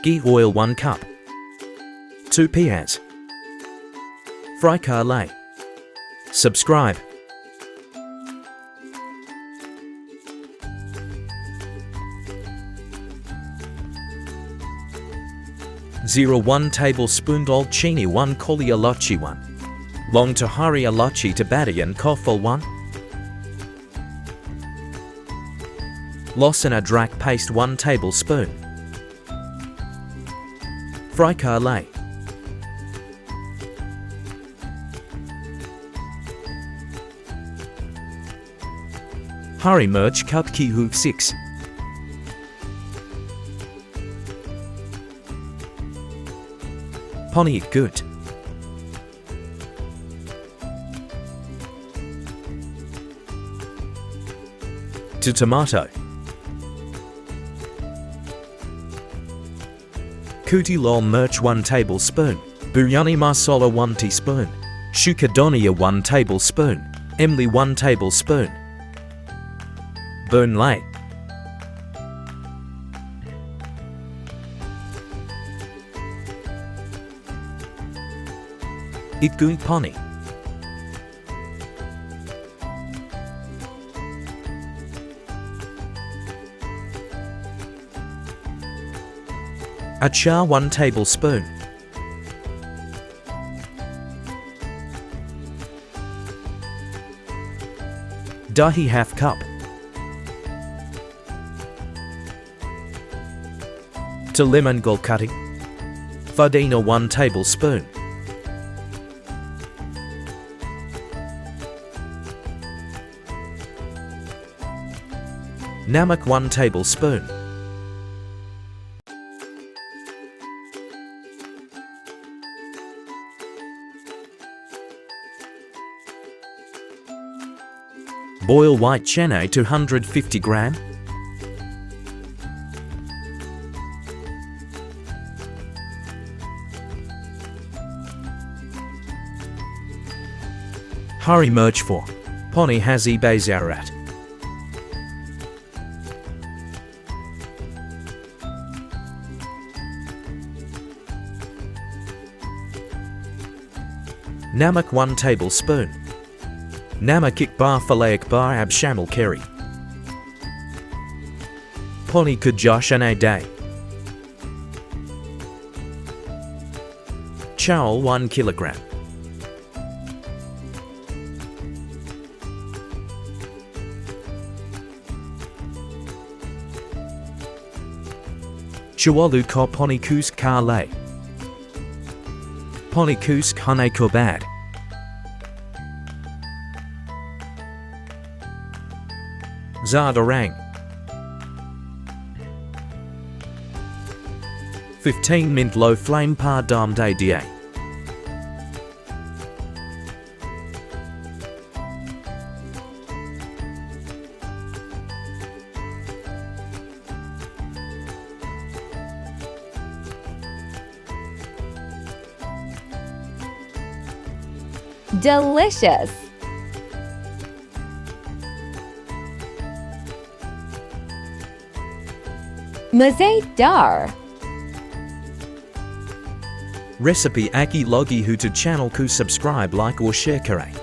Ghee oil 1 cup. 2 piyaz. Fry kar Subscribe. Zero 1 tablespoon daolchini 1 koli ilachi 1. Long tahari ilachi to badiyan kofol 1. Lawson adrak paste 1 tablespoon. Fry kar Hari merch cup ki hook 6. Pony it good. To tomato. Kuti lol merch 1 tablespoon. Biryani masala 1 teaspoon. Shuka doniya 1 tablespoon. Emli 1 tablespoon. Burn lay. Itgung pony. Achar 1 tablespoon. Dahi half cup. To lemon gul cutting. Fadina 1 tablespoon. Namak 1 tablespoon. Boil white chanay 250 gram. Hari merch 4. Pony hazi bazarat. Namak 1 tablespoon. Namak ikbar falayak bar ab shamil keri. Pony kujashane day. Chawal 1 kilogram. Chawalu ko pony kusk kar Pony kusk hane kobad. Zardarang. 15 mint low flame par dam day da. Delicious! Mazedar! Recipe aki logi hu to channel ku subscribe like or share kare.